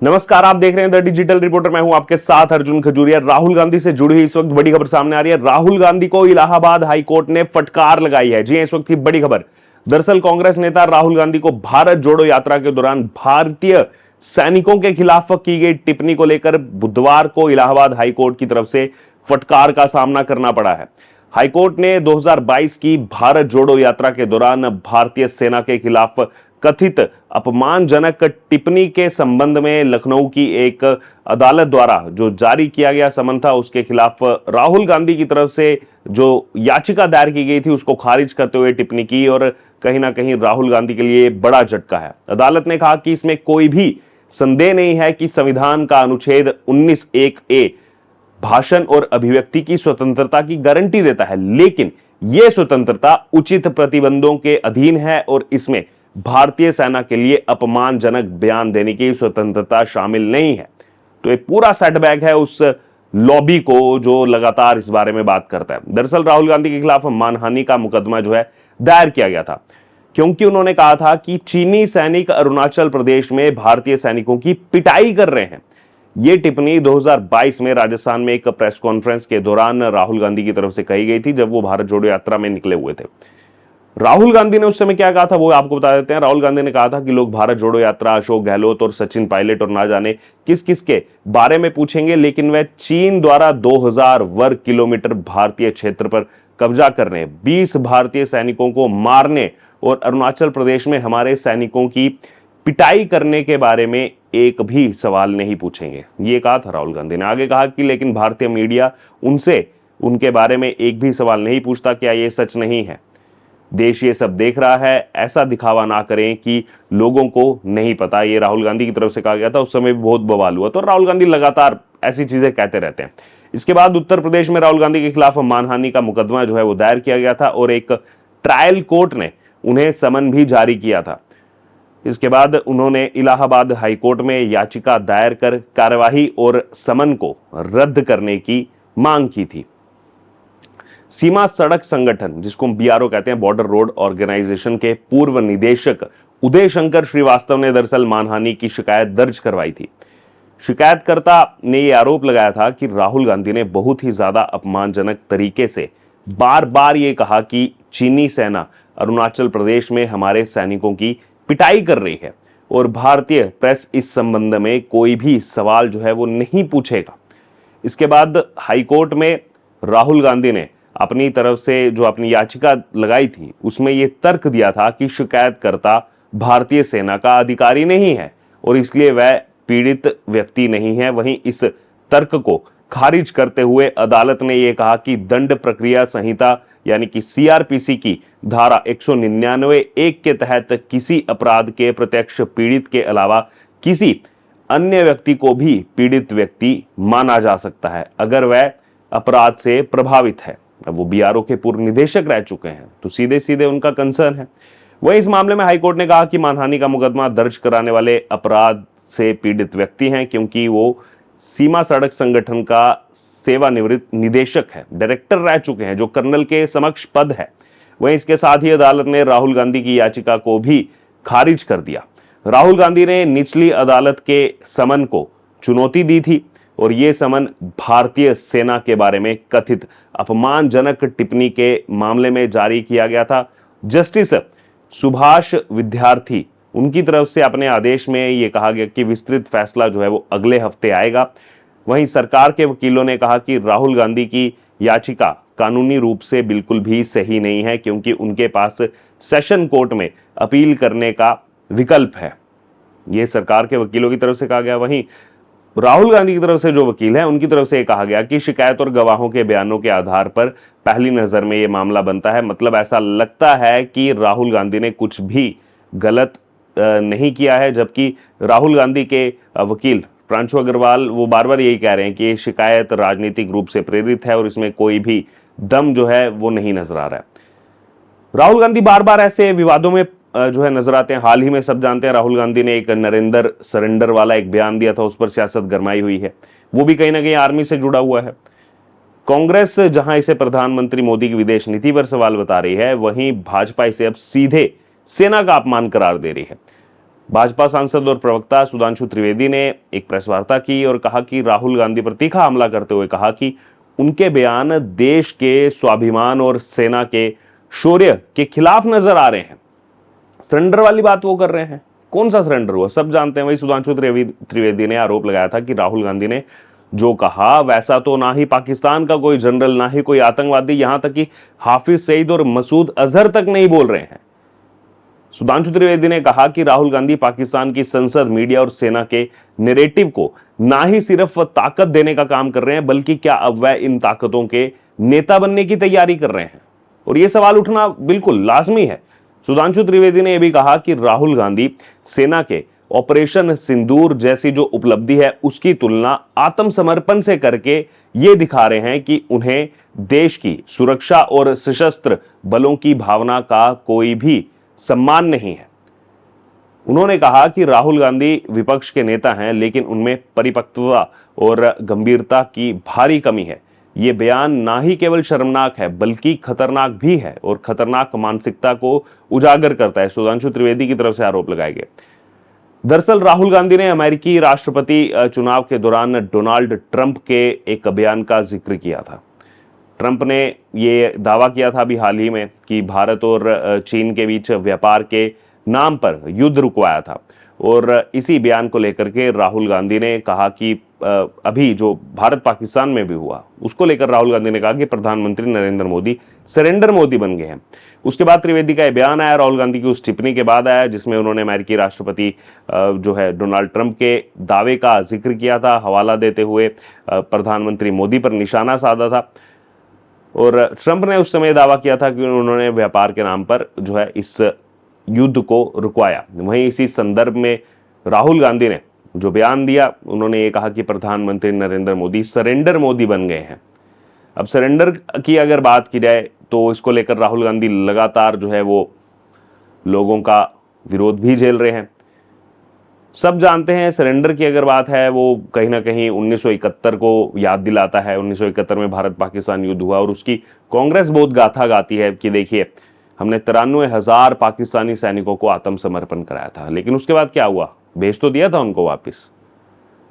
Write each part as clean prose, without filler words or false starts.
नमस्कार, आप देख रहे हैं द डिजिटल रिपोर्टर। मैं हूं आपके साथ अर्जुन खजूरिया। राहुल गांधी से जुड़ी हुई इस वक्त बड़ी खबर सामने आ रही है। राहुल गांधी को इलाहाबाद हाईकोर्ट ने फटकार लगाई है। जी हां, इस वक्त की बड़ी खबर। दरअसल कांग्रेस नेता राहुल गांधी को भारत जोड़ो यात्रा के दौरान भारतीय सैनिकों के खिलाफ की गई टिप्पणी को लेकर बुधवार को इलाहाबाद हाईकोर्ट की तरफ से फटकार का सामना करना पड़ा है। हाईकोर्ट ने 2022 की भारत जोड़ो यात्रा के दौरान भारतीय सेना के खिलाफ कथित अपमानजनक टिप्पणी के संबंध में लखनऊ की एक अदालत द्वारा जो जारी किया गया समन था, उसके खिलाफ राहुल गांधी की तरफ से जो याचिका दायर की गई थी उसको खारिज करते हुए टिप्पणी की और कहीं ना कहीं राहुल गांधी के लिए बड़ा झटका है। अदालत ने कहा कि इसमें कोई भी संदेह नहीं है कि संविधान का अनुच्छेद 19(1)(a) भाषण और अभिव्यक्ति की स्वतंत्रता की गारंटी देता है, लेकिन यह स्वतंत्रता उचित प्रतिबंधों के अधीन है और इसमें भारतीय सेना के लिए अपमानजनक बयान देने की स्वतंत्रता शामिल नहीं है। तो एक पूरा सेटबैक है उस लॉबी को जो लगातार इस बारे में बात करता है। दरअसल राहुल गांधी के खिलाफ मानहानि का मुकदमा जो है दायर किया गया था, क्योंकि उन्होंने कहा था कि चीनी सैनिक अरुणाचल प्रदेश में भारतीय सैनिकों की पिटाई कर रहे हैं। यह टिप्पणी 2022 में राजस्थान में एक प्रेस कॉन्फ्रेंस के दौरान राहुल गांधी की तरफ से कही गई थी, जब वो भारत जोड़ो यात्रा में निकले हुए थे। राहुल गांधी ने उस समय क्या कहा था वो आपको बता देते हैं। राहुल गांधी ने कहा था कि लोग भारत जोड़ो यात्रा अशोक गहलोत और सचिन पायलट और ना जाने किस किस के बारे में पूछेंगे, लेकिन वह चीन द्वारा 2000 वर्ग किलोमीटर भारतीय क्षेत्र पर कब्जा करने, 20 भारतीय सैनिकों को मारने और अरुणाचल प्रदेश में हमारे सैनिकों की पिटाई करने के बारे में एक भी सवाल नहीं पूछेंगे। ये कहा था राहुल गांधी ने। आगे कहा कि लेकिन भारतीय मीडिया उनसे उनके बारे में एक भी सवाल नहीं पूछता। क्या यह सच नहीं है? देश ये सब देख रहा है, ऐसा दिखावा ना करें कि लोगों को नहीं पता। ये राहुल गांधी की तरफ से कहा गया था। उस समय भी बहुत बवाल हुआ। तो राहुल गांधी लगातार ऐसी चीजें कहते रहते हैं। इसके बाद उत्तर प्रदेश में राहुल गांधी के खिलाफ मानहानि का मुकदमा जो है वो दायर किया गया था और एक ट्रायल कोर्ट ने उन्हें समन भी जारी किया था। इसके बाद उन्होंने इलाहाबाद हाईकोर्ट में याचिका दायर कर कार्यवाही और समन को रद्द करने की मांग की थी। सीमा सड़क संगठन, जिसको हम बीआरओ कहते हैं, बॉर्डर रोड ऑर्गेनाइजेशन के पूर्व निदेशक उदय शंकर श्रीवास्तव ने दरअसल मानहानि की शिकायत दर्ज करवाई थी। शिकायतकर्ता ने यह आरोप लगाया था कि राहुल गांधी ने बहुत ही ज्यादा अपमानजनक तरीके से बार बार ये कहा कि चीनी सेना अरुणाचल प्रदेश में हमारे सैनिकों की पिटाई कर रही है और भारतीय प्रेस इस संबंध में कोई भी सवाल जो है वो नहीं पूछेगा। इसके बाद हाईकोर्ट में राहुल गांधी ने अपनी तरफ से जो अपनी याचिका लगाई थी उसमें यह तर्क दिया था कि शिकायतकर्ता भारतीय सेना का अधिकारी नहीं है और इसलिए वह पीड़ित व्यक्ति नहीं है। वहीं इस तर्क को खारिज करते हुए अदालत ने यह कहा कि दंड प्रक्रिया संहिता यानी कि सीआरपीसी की धारा 199(1) के तहत किसी अपराध के प्रत्यक्ष पीड़ित के अलावा किसी अन्य व्यक्ति को भी पीड़ित व्यक्ति माना जा सकता है अगर वह अपराध से प्रभावित है। अब वो बीआरओ के पूर्व निदेशक रह चुके हैं, तो सीधे सीधे उनका कंसर्न है। वहीं इस मामले में हाईकोर्ट ने कहा कि मानहानि का मुकदमा दर्ज कराने वाले अपराध से पीड़ित व्यक्ति हैं, क्योंकि वो सीमा सड़क संगठन का सेवानिवृत्त निदेशक है, डायरेक्टर रह चुके हैं, जो कर्नल के समक्ष पद है। वहीं इसके साथ ही अदालत ने राहुल गांधी की याचिका को भी खारिज कर दिया। राहुल गांधी ने निचली अदालत के समन को चुनौती दी थी और यह समन भारतीय सेना के बारे में कथित अपमानजनक टिप्पणी के मामले में जारी किया गया था। जस्टिस सुभाष विद्यार्थी उनकी तरफ से अपने आदेश में यह कहा गया कि विस्तृत फैसला जो है वो अगले हफ्ते आएगा। वहीं सरकार के वकीलों ने कहा कि राहुल गांधी की याचिका कानूनी रूप से बिल्कुल भी सही नहीं है, क्योंकि उनके पास सेशन कोर्ट में अपील करने का विकल्प है। यह सरकार के वकीलों की तरफ से कहा गया। वहीं राहुल गांधी की तरफ से जो वकील है उनकी तरफ से कहा गया कि शिकायत और गवाहों के बयानों के आधार पर पहली नजर में यह मामला बनता है। मतलब ऐसा लगता है कि राहुल गांधी ने कुछ भी गलत नहीं किया है, जबकि राहुल गांधी के वकील प्रांशु अग्रवाल वो बार बार यही कह रहे हैं कि ये शिकायत राजनीतिक रूप से प्रेरित है और इसमें कोई भी दम जो है वो नहीं नजर आ रहा है। राहुल गांधी बार बार ऐसे विवादों में जो है नजर आते हैं। हाल ही में सब जानते हैं राहुल गांधी ने एक नरेंद्र सरेंडर वाला एक बयान दिया था, उस पर सियासत गरमाई हुई है। वो भी कहीं ना कहीं आर्मी से जुड़ा हुआ है। कांग्रेस जहां इसे प्रधानमंत्री मोदी की विदेश नीति पर सवाल बता रही है, वहीं भाजपा इसे अब सीधे सेना का अपमान करार दे रही है। भाजपा सांसद और प्रवक्ता सुधांशु त्रिवेदी ने एक प्रेस वार्ता की और कहा कि राहुल गांधी पर तीखा हमला करते हुए कहा कि उनके बयान देश के स्वाभिमान और सेना के शौर्य के खिलाफ नजर आ रहे हैं। सरेंडर वाली बात वो कर रहे हैं। कौन सा सरेंडर हुआ, सब जानते हैं। वही सुधांशु त्रिवेदी ने आरोप लगाया था कि राहुल गांधी ने जो कहा वैसा तो ना ही पाकिस्तान का कोई जनरल, ना ही कोई आतंकवादी, यहां तक कि हाफिज सईद और मसूद अजहर तक नहीं बोल रहे हैं। सुधांशु त्रिवेदी ने कहा कि राहुल गांधी पाकिस्तान की संसद, मीडिया और सेना के नैरेटिव को ना ही सिर्फ ताकत देने का काम कर रहे हैं, बल्कि क्या अब वह इन ताकतों के नेता बनने की तैयारी कर रहे हैं। और यह सवाल उठना बिल्कुल लाजमी है। सुधांशु त्रिवेदी ने यह भी कहा कि राहुल गांधी सेना के ऑपरेशन सिंदूर जैसी जो उपलब्धि है उसकी तुलना आत्मसमर्पण से करके ये दिखा रहे हैं कि उन्हें देश की सुरक्षा और सशस्त्र बलों की भावना का कोई भी सम्मान नहीं है। उन्होंने कहा कि राहुल गांधी विपक्ष के नेता हैं, लेकिन उनमें परिपक्वता और गंभीरता की भारी कमी है। ये बयान ना ही केवल शर्मनाक है बल्कि खतरनाक भी है और खतरनाक मानसिकता को उजागर करता है। सुधांशु त्रिवेदी की तरफ से आरोप लगाए गए। दरअसल राहुल गांधी ने अमेरिकी राष्ट्रपति चुनाव के दौरान डोनाल्ड ट्रंप के एक बयान का जिक्र किया था। ट्रंप ने ये दावा किया था अभी हाल ही में कि भारत और चीन के बीच व्यापार के नाम पर युद्ध रुकवाया था। और इसी बयान को लेकर के राहुल गांधी ने कहा कि अभी जो भारत पाकिस्तान में भी हुआ उसको लेकर राहुल गांधी ने कहा कि प्रधानमंत्री नरेंद्र मोदी सरेंडर मोदी बन गए हैं। उसके बाद त्रिवेदी का यह बयान आया, राहुल गांधी की उस टिप्पणी के बाद आया जिसमें उन्होंने अमेरिकी राष्ट्रपति जो है डोनाल्ड ट्रंप के दावे का जिक्र किया था, हवाला देते हुए प्रधानमंत्री मोदी पर निशाना साधा था। और ट्रंप ने उस समय दावा किया था कि उन्होंने व्यापार के नाम पर जो है इस युद्ध को रुकवाया। वहीं इसी संदर्भ में राहुल गांधी ने जो बयान दिया, उन्होंने ये कहा कि प्रधानमंत्री नरेंद्र मोदी सरेंडर मोदी बन गए हैं। अब सरेंडर की अगर बात की जाए तो इसको लेकर राहुल गांधी लगातार जो है वो लोगों का विरोध भी झेल रहे हैं। सब जानते हैं सरेंडर की अगर बात है वो कहीं ना कहीं 1971 को याद दिलाता है। 1971 में भारत पाकिस्तान युद्ध हुआ और उसकी कांग्रेस बहुत गाथा गाती है कि देखिए हमने 93,000 पाकिस्तानी सैनिकों को आत्मसमर्पण कराया था, लेकिन उसके बाद क्या हुआ, भेज तो दिया था उनको वापस।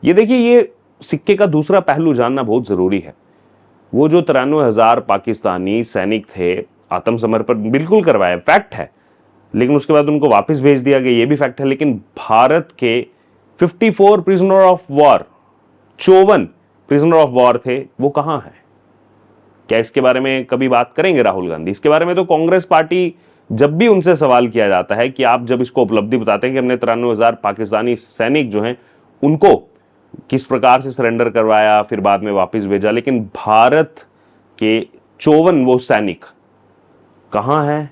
ये देखिए, ये सिक्के का दूसरा पहलू जानना बहुत जरूरी है। वो जो 93,000 पाकिस्तानी सैनिक थे, आत्मसमर्पण बिल्कुल करवाया, फैक्ट है, लेकिन उसके बाद उनको वापस भेज दिया गया, ये भी फैक्ट है। लेकिन भारत के 54 prisoner of war, 54 prisoner of war थे, वो कहां है? क्या इसके बारे में कभी बात करेंगे राहुल गांधी? इसके बारे में तो कांग्रेस पार्टी जब भी उनसे सवाल किया जाता है कि आप जब इसको उपलब्धि बताते हैं कि हमने 93,000 पाकिस्तानी सैनिक जो हैं उनको किस प्रकार से सरेंडर करवाया, फिर बाद में वापस भेजा, लेकिन भारत के 54 वो सैनिक कहां हैं?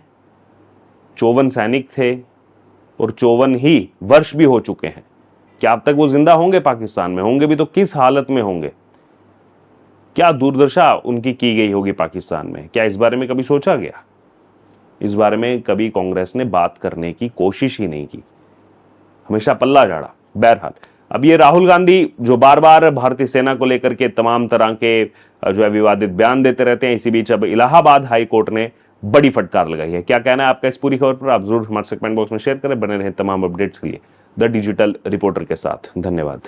54 सैनिक थे और 54 ही वर्ष भी हो चुके हैं। क्या अब तक वो जिंदा होंगे? पाकिस्तान में होंगे भी तो किस हालत में होंगे? क्या दुर्दशा उनकी की गई होगी पाकिस्तान में? क्या इस बारे में कभी सोचा गया? इस बारे में कभी कांग्रेस ने बात करने की कोशिश ही नहीं की, हमेशा पल्ला झाड़ा। बहरहाल, अब ये राहुल गांधी जो बार बार भारतीय सेना को लेकर के तमाम तरह के जो है विवादित बयान देते रहते हैं, इसी बीच अब इलाहाबाद हाई कोर्ट ने बड़ी फटकार लगाई है। क्या कहना है आपका इस पूरी खबर पर? आप जरूर हमारे कमेंट बॉक्स में शेयर करें। बने रहें तमाम अपडेट्स के लिए द डिजिटल रिपोर्टर के साथ। धन्यवाद।